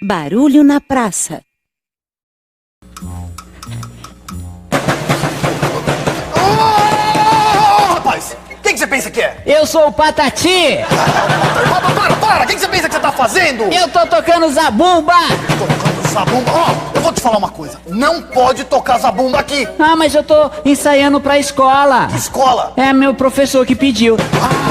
Barulho na praça. Rapaz, quem que você pensa que é? Eu sou o Patati! Para! Quem que você pensa que você tá fazendo? Eu tô tocando zabumba! Tocando zabumba. Ó, eu vou te falar uma coisa. Não pode tocar zabumba aqui. Ah, mas eu tô ensaiando pra escola. Que escola? É meu professor que pediu.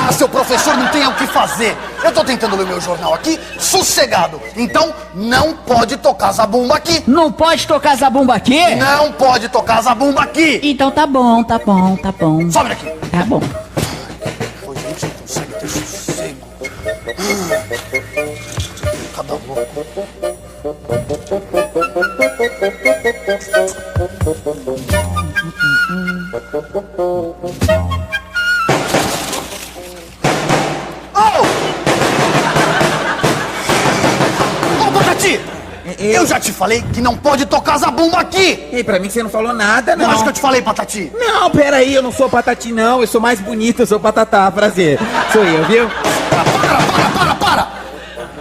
Ah, seu professor não tem o que fazer. Eu tô tentando ler meu jornal aqui, sossegado. Então, não pode tocar zabumba aqui. Não pode tocar zabumba aqui? Não pode tocar zabumba aqui. Então tá bom. Sobe daqui. Tá bom. Pô, gente, não consegue ter sossego. Cada louco. Ô, Patati! Eu já te falei que não pode tocar zabumba aqui! E pra mim você não falou nada, não. Eu acho que eu te falei, Patati. Não, peraí, eu não sou Patati, não. Eu sou mais bonito, eu sou Patatá. Prazer. Sou eu, viu? Para!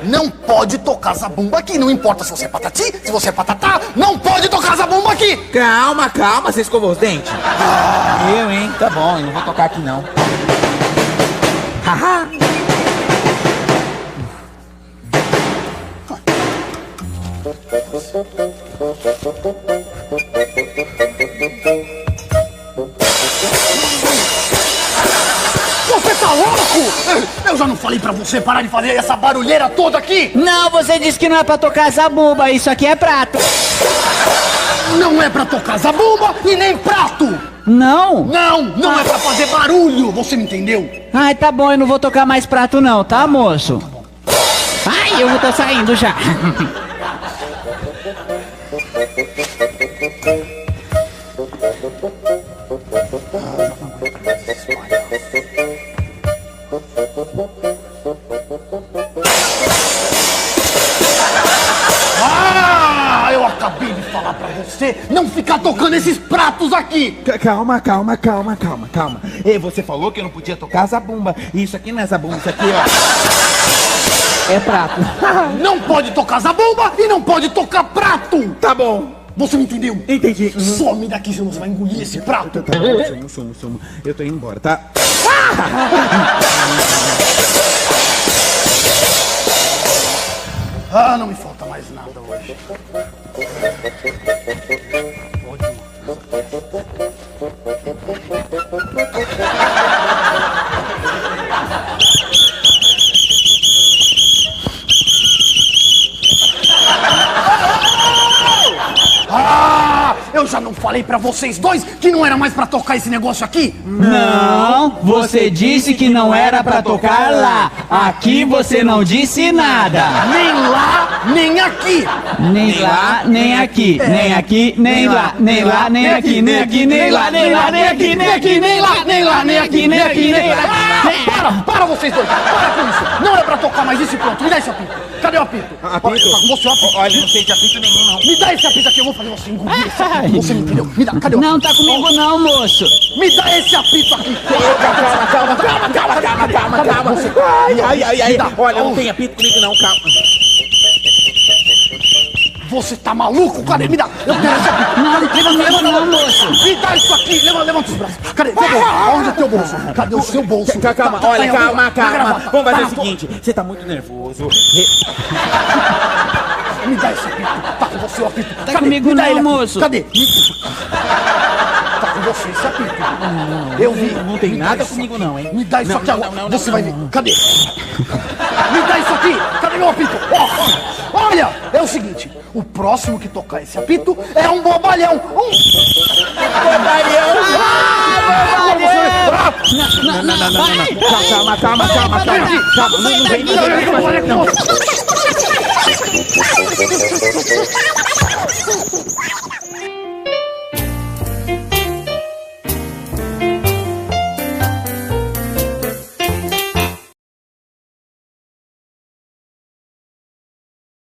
Não pode tocar zabumba aqui. Não importa se você é Patati, se você é Patatá, não pode tocar zabumba aqui! Calma, você escovou os dentes? Eu, hein? Tá bom, eu não vou tocar aqui, não. Haha. Você tá louco? Eu já não falei pra você parar de fazer essa barulheira toda aqui? Não, você disse que não é pra tocar zabumba. Isso aqui é prato. Não é pra tocar zabumba e nem prato! Não? Não é pra fazer barulho, você me entendeu? Ai, tá bom, eu não vou tocar mais prato não, tá, moço? Ai, eu tô saindo já. Eu acabei de falar pra você não ficar tocando esses pratos aqui! Calma. Ei, você falou que eu não podia tocar zabumba. Isso aqui não é zabumba, isso aqui, ó. É prato. Não pode tocar zabumba e não pode tocar prato! Tá bom. Você me entendeu? Entendi. Some daqui, senão você vai engolir esse prato! Tá bom, sumo. Eu tô indo embora, tá? Ah, não me falta mais nada hoje. Eu já não falei pra vocês dois que não era mais pra tocar esse negócio aqui? Não, você disse que não era pra tocar lá. Aqui você não disse nada. Nem lá, nem aqui. Nem lá, nem aqui. Nem aqui, nem lá. Nem lá, nem aqui. Nem aqui, nem lá. Nem lá, nem aqui. Nem aqui, nem lá. Nem lá, nem aqui. Nem aqui, nem lá. Para vocês dois. Para com isso. Não era pra tocar mais isso e pronto. Me dá esse apito. Cadê o apito? Apito? Tá com você o apito. Olha, não sei de apito nenhum, não. Me dá esse apito aqui. Eu vou fazer você engolir esse apito. Você me entendeu? Me dá. Cadê o apito? Não tá comigo não, moço. Me dá esse apito aqui. Calma. Ai. Olha, não tem apito comigo, não, calma. Você tá maluco? Cadê? Me dá. Eu quero esse apito. Não, leva não, moço. Me dá isso aqui. Levanta os braços. Cadê? Teu bolso. Onde é teu bolso? Cadê o seu bolso? Calma. Tá Olha, em algum lugar. calma. Vamos fazer Tá, o seguinte. Você tá muito nervoso. Me dá esse apito. Tá com você o apito. Tá comigo Me dá não, ele aqui. moço. Cadê? Tá com você esse apito. Eu vi. Não tem Me dá nada isso comigo aqui. não, hein? Me dá isso aqui agora. não, Você não, vai ver. Cadê? Me dá isso aqui. Cadê meu apito? Olha, é o seguinte. O próximo que tocar esse apito é um bobalhão. Bobalhão! Calma. Não vem. Não.